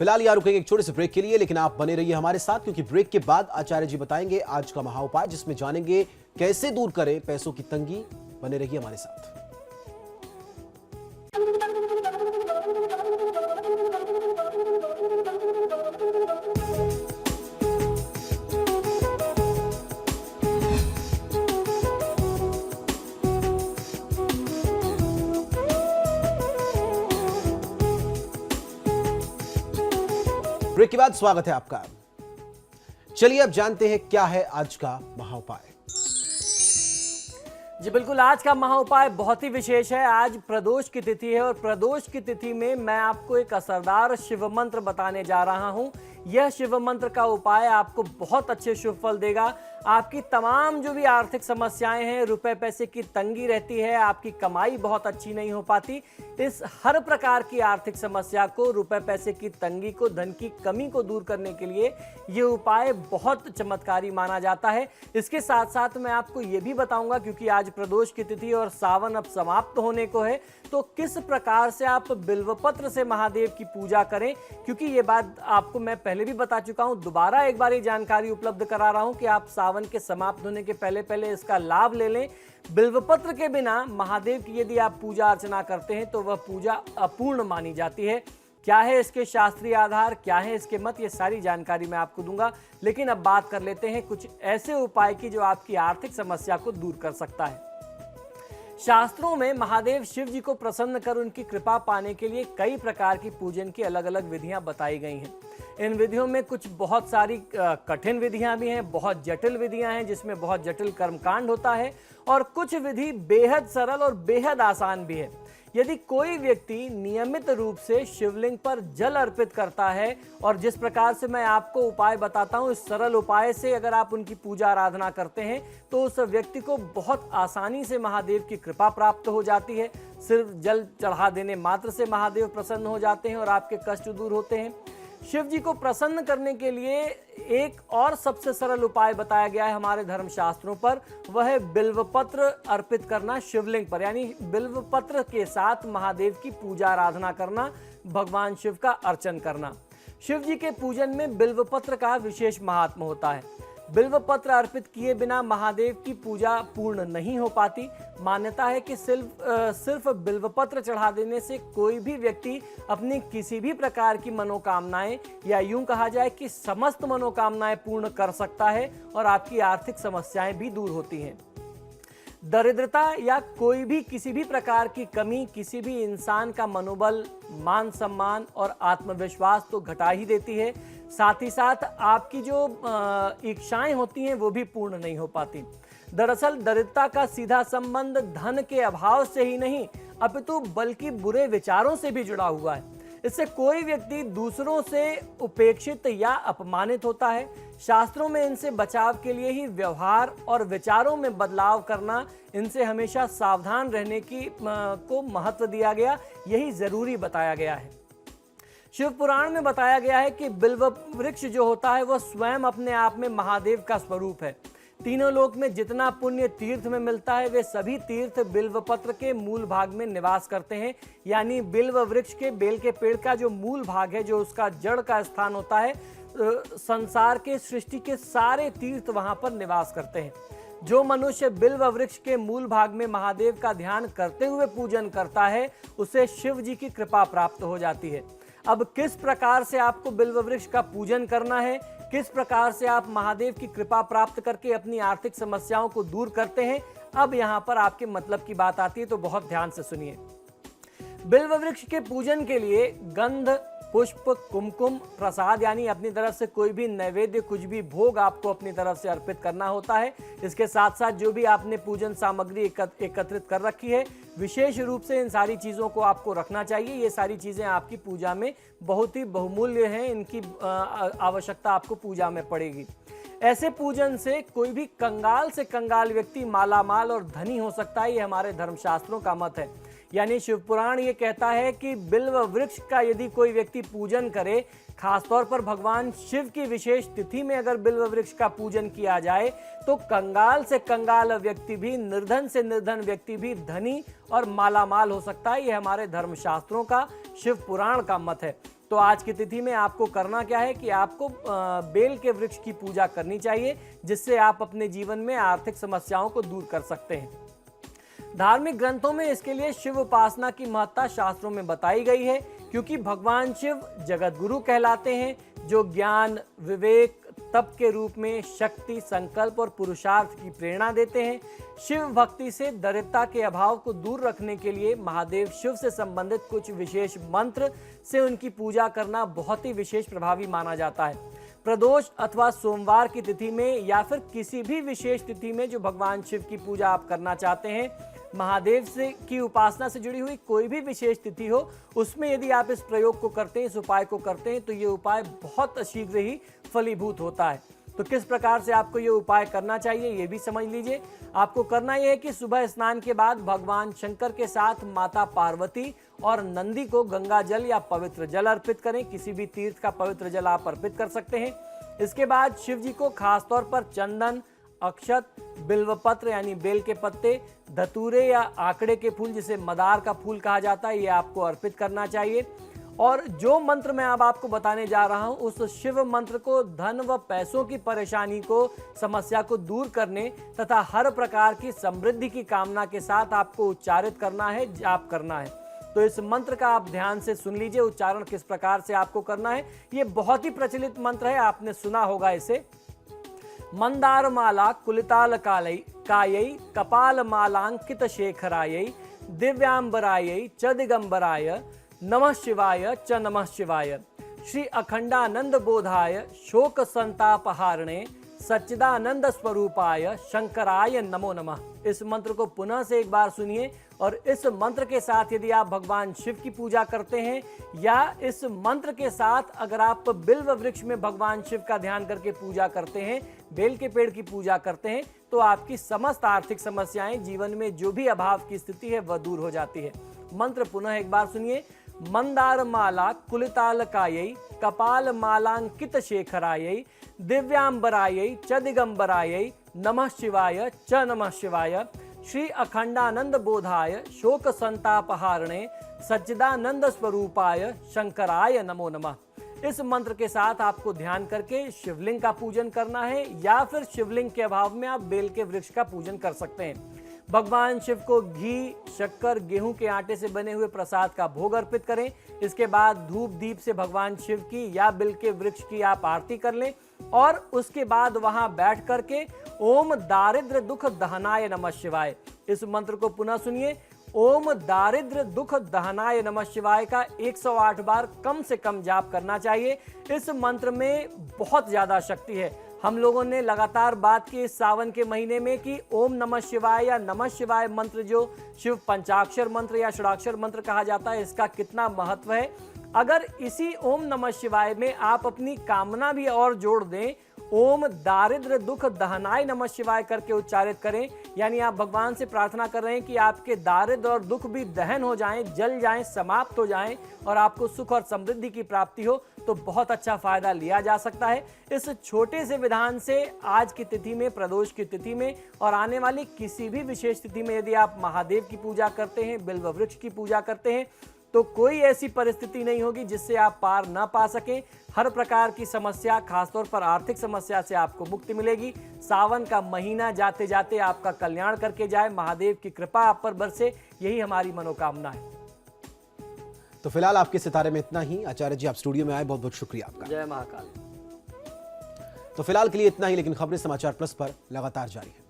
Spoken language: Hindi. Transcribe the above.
फिलहाल यहाँ रुकेंगे एक छोटे से ब्रेक के लिए, लेकिन आप बने रहिए हमारे साथ, क्योंकि ब्रेक के बाद आचार्य जी बताएंगे आज का महा उपाय, जिसमें जानेंगे कैसे दूर करें पैसों की तंगी। बने रहिए हमारे साथ। ब्रेक के बाद स्वागत है आपका। चलिए अब जानते हैं क्या है आज का महा उपाय। जी बिल्कुल, आज का महा उपाय बहुत ही विशेष है। आज प्रदोष की तिथि है और प्रदोष की तिथि में मैं आपको एक असरदार शिव मंत्र बताने जा रहा हूं। यह शिव मंत्र का उपाय आपको बहुत अच्छे शुभ फल देगा। आपकी तमाम जो भी आर्थिक समस्याएं हैं, रुपए पैसे की तंगी रहती है, आपकी कमाई बहुत अच्छी नहीं हो पाती, इस हर प्रकार की आर्थिक समस्या को, रुपए पैसे की तंगी को, धन की कमी को दूर करने के लिए ये उपाय बहुत चमत्कारी माना जाता है। इसके साथ साथ मैं आपको ये भी बताऊंगा, क्योंकि आज प्रदोष की तिथि और सावन अब समाप्त होने को है, तो किस प्रकार से आप बिल्वपत्र से महादेव की पूजा करें। क्योंकि ये बात आपको मैं पहले भी बता चुका हूं, दोबारा एक बार ये जानकारी उपलब्ध करा रहा हूं कि आप सावन के समाप्त होने के पहले पहले इसका लाभ ले लें। बिल्वपत्र के बिना महादेव की यदि आप पूजा अर्चना करते हैं तो वह पूजा अपूर्ण मानी जाती है। क्या है इसके शास्त्रीय आधार, क्या है इसके मत, ये सारी जानकारी मैं आपको दूंगा। लेकिन अब बात कर लेते हैं कुछ ऐसे उपाय की जो आपकी आर्थिक समस्या को दूर कर सकता है। शास्त्रों में महादेव शिव जी को प्रसन्न कर उनकी कृपा पाने के लिए कई प्रकार की पूजन की अलग अलग विधियां बताई गई हैं। इन विधियों में कुछ बहुत सारी कठिन विधियां भी हैं, बहुत जटिल विधियां हैं जिसमें बहुत जटिल कर्मकांड होता है, और कुछ विधि बेहद सरल और बेहद आसान भी है। यदि कोई व्यक्ति नियमित रूप से शिवलिंग पर जल अर्पित करता है, और जिस प्रकार से मैं आपको उपाय बताता हूं, इस सरल उपाय से अगर आप उनकी पूजा आराधना करते हैं तो उस व्यक्ति को बहुत आसानी से महादेव की कृपा प्राप्त हो जाती है। सिर्फ जल चढ़ा देने मात्र से महादेव प्रसन्न हो जाते हैं और आपके कष्ट दूर होते हैं। शिव जी को प्रसन्न करने के लिए एक और सबसे सरल उपाय बताया गया है हमारे धर्मशास्त्रों पर, वह है बिल्वपत्र अर्पित करना शिवलिंग पर, यानी बिल्वपत्र के साथ महादेव की पूजा आराधना करना, भगवान शिव का अर्चन करना। शिव जी के पूजन में बिल्वपत्र का विशेष महात्मा होता है। बिल्वपत्र अर्पित किए बिना महादेव की पूजा पूर्ण नहीं हो पाती। मान्यता है कि सिर्फ बिल्वपत्र चढ़ा देने से कोई भी व्यक्ति अपनी किसी भी प्रकार की मनोकामनाएं, या यूं कहा जाए कि समस्त मनोकामनाएं पूर्ण कर सकता है, और आपकी आर्थिक समस्याएं भी दूर होती हैं। दरिद्रता या कोई भी किसी भी प्रकार की कमी किसी भी इंसान का मनोबल, मान सम्मान और आत्मविश्वास तो घटा ही देती है। साथ ही साथ आपकी जो इच्छाएं होती हैं वो भी पूर्ण नहीं हो पाती। दरअसल दरिद्रता का सीधा संबंध धन के अभाव से ही नहीं, अपितु बल्कि बुरे विचारों से भी जुड़ा हुआ है। इससे कोई व्यक्ति दूसरों से उपेक्षित या अपमानित होता है। शास्त्रों में इनसे बचाव के लिए ही व्यवहार और विचारों में बदलाव करना, इनसे हमेशा सावधान रहने की को महत्व दिया गया, यही जरूरी बताया गया है। शिव पुराण में बताया गया है कि बिल्व वृक्ष जो होता है वह स्वयं अपने आप में महादेव का स्वरूप है। तीनों लोक में जितना पुण्य तीर्थ में मिलता है, वे सभी तीर्थ बिल्वपत्र के मूल भाग में निवास करते हैं। यानी बिल्व वृक्ष के, बेल के पेड़ का जो मूल भाग है, जो उसका जड़ का स्थान होता है, संसार के, सृष्टि के सारे तीर्थ वहां पर निवास करते हैं। जो मनुष्य बिल्व वृक्ष के मूल भाग में महादेव का ध्यान करते हुए पूजन करता है, उसे शिव जी की कृपा प्राप्त हो जाती है। अब किस प्रकार से आपको बिल्व वृक्ष का पूजन करना है, किस प्रकार से आप महादेव की कृपा प्राप्त करके अपनी आर्थिक समस्याओं को दूर करते हैं, अब यहां पर आपके मतलब की बात आती है, तो बहुत ध्यान से सुनिए। बिल्व वृक्ष के पूजन के लिए गंध, पुष्प, कुमकुम, प्रसाद, यानी अपनी तरफ से कोई भी नैवेद्य, कुछ भी भोग आपको अपनी तरफ से अर्पित करना होता है। इसके साथ साथ जो भी आपने पूजन सामग्री एकत्रित कर रखी है, विशेष रूप से इन सारी चीज़ों को आपको रखना चाहिए। ये सारी चीज़ें आपकी पूजा में बहुत ही बहुमूल्य हैं, इनकी आवश्यकता आपको पूजा में पड़ेगी। ऐसे पूजन से कोई भी कंगाल से कंगाल व्यक्ति मालामाल और धनी हो सकता है, ये हमारे धर्मशास्त्रों का मत है। यानी शिवपुराण ये कहता है कि बिल्व वृक्ष का यदि कोई व्यक्ति पूजन करे, खासतौर पर भगवान शिव की विशेष तिथि में अगर बिल्व वृक्ष का पूजन किया जाए, तो कंगाल से कंगाल व्यक्ति भी, निर्धन से निर्धन व्यक्ति भी धनी और मालामाल हो सकता है। यह हमारे धर्मशास्त्रों का, शिव पुराण का मत है। तो आज की तिथि में आपको करना क्या है कि आपको बेल के वृक्ष की पूजा करनी चाहिए, जिससे आप अपने जीवन में आर्थिक समस्याओं को दूर कर सकते हैं। धार्मिक ग्रंथों में इसके लिए शिव उपासना की महत्ता शास्त्रों में बताई गई है, क्योंकि भगवान शिव जगत गुरु कहलाते हैं, जो ज्ञान, विवेक, तप के रूप में शक्ति, संकल्प और पुरुषार्थ की प्रेरणा देते हैं। शिव भक्ति से दरिद्रता के अभाव को दूर रखने के लिए महादेव शिव से संबंधित कुछ विशेष मंत्र से उनकी पूजा करना बहुत ही विशेष प्रभावी माना जाता है। प्रदोष अथवा सोमवार की तिथि में या फिर किसी भी विशेष तिथि में जो भगवान शिव की पूजा आप करना चाहते हैं, महादेव से की उपासना से जुड़ी हुई कोई भी विशेष तिथि हो, उसमें यदि आप इस प्रयोग को करते हैं, इस उपाय को करते हैं, तो ये उपाय बहुत शीघ्र ही फलीभूत होता है। तो किस प्रकार से आपको ये उपाय करना चाहिए ये भी समझ लीजिए। आपको करना यह है कि सुबह स्नान के बाद भगवान शंकर के साथ माता पार्वती और नंदी को गंगा जल या पवित्र जल अर्पित करें। किसी भी तीर्थ का पवित्र जल आप अर्पित कर सकते हैं। इसके बाद शिव जी को खासतौर पर चंदन, अक्षत, बिल्वपत्र यानी बेल के पत्ते, धतूरे या आंकड़े के फूल जिसे मदार का फूल कहा जाता है, ये आपको अर्पित करना चाहिए। और जो मंत्र मैं अब आपको बताने जा रहा हूं, उस शिव मंत्र को धन व पैसों की परेशानी को, समस्या को दूर करने तथा हर प्रकार की समृद्धि की कामना के साथ आपको उच्चारित करना है, जाप करना है। तो इस मंत्र का आप ध्यान से सुन लीजिए, उच्चारण किस प्रकार से आपको करना है। ये बहुत ही प्रचलित मंत्र है, आपने सुना होगा इसे। मंदार माला कुलिताल कायै कपाल मालांकित शेखरायै दिव्यांबरायै च दिगंबराय नमः शिवाय च नमः शिवाय। श्री अखंडानंद बोधाय शोक संतापहारणे सच्चिदानंद स्वरूपाय शंकराय नमो नमः। इस मंत्र को पुनः से एक बार सुनिए और इस मंत्र के साथ यदि आप भगवान शिव की पूजा करते हैं या इस मंत्र के साथ अगर आप बिल्व वृक्ष में भगवान शिव का ध्यान करके पूजा करते हैं, बेल के पेड़ की पूजा करते हैं, तो आपकी समस्त आर्थिक समस्याएं, जीवन में जो भी अभाव की स्थिति है वह दूर हो जाती है। मंत्र पुनः एक बार सुनिए। मंदार माला कुलितालकायै कपाल मालांकित शेखरायै दिव्यांबरायै च दिगंबरायै नमः शिवाय च नमः शिवाय। श्री अखंडानंद बोधाय शोक संतापहारणे सच्चिदानंद स्वरूपाय शंकराय नमो नमः। इस मंत्र के साथ आपको ध्यान करके शिवलिंग का पूजन करना है या फिर शिवलिंग के अभाव में आप बेल के वृक्ष का पूजन कर सकते हैं। भगवान शिव को घी, शक्कर, गेहूं के आटे से बने हुए प्रसाद का भोग अर्पित करें। इसके बाद धूप दीप से भगवान शिव की या बिल के वृक्ष की आप आरती कर लें और उसके बाद वहां बैठ करके ओम दारिद्र दुख दहनाय नमः शिवाय, इस मंत्र को पुनः सुनिए। ओम दारिद्र दुख दहनाय नमः शिवाय का 108 बार कम से कम जाप करना चाहिए। इस मंत्र में बहुत ज्यादा शक्ति है। हम लोगों ने लगातार बात की इस सावन के महीने में कि ओम नमः शिवाय या नमः शिवाय मंत्र, जो शिव पंचाक्षर मंत्र या षडाक्षर मंत्र कहा जाता है, इसका कितना महत्व है। अगर इसी ओम नमः शिवाय में आप अपनी कामना भी और जोड़ दें, ओम दारिद्र दुख दहनाय नमः शिवाय करके उच्चारित करें, यानी आप भगवान से प्रार्थना कर रहे हैं कि आपके दारिद्र और दुख भी दहन हो जाएं, जल जाएं, समाप्त हो जाएं और आपको सुख और समृद्धि की प्राप्ति हो, तो बहुत अच्छा फायदा लिया जा सकता है। इस छोटे से विधान से आज की तिथि में, प्रदोष की तिथि में और आने वाली किसी भी विशेष तिथि में यदि आप महादेव की पूजा करते हैं, बिल्व वृक्ष की पूजा करते हैं, तो कोई ऐसी परिस्थिति नहीं होगी जिससे आप पार ना पा सकें। हर प्रकार की समस्या, खासतौर पर आर्थिक समस्या से आपको मुक्ति मिलेगी। सावन का महीना जाते जाते आपका कल्याण करके जाए, महादेव की कृपा आप पर बरसे, यही हमारी मनोकामना है। तो फिलहाल आपके सितारे में इतना ही। आचार्य जी, आप स्टूडियो में आए, बहुत बहुत शुक्रिया आपका। जय महाकाल। तो फिलहाल के लिए इतना ही, लेकिन खबरें समाचार प्लस पर लगातार जारी है।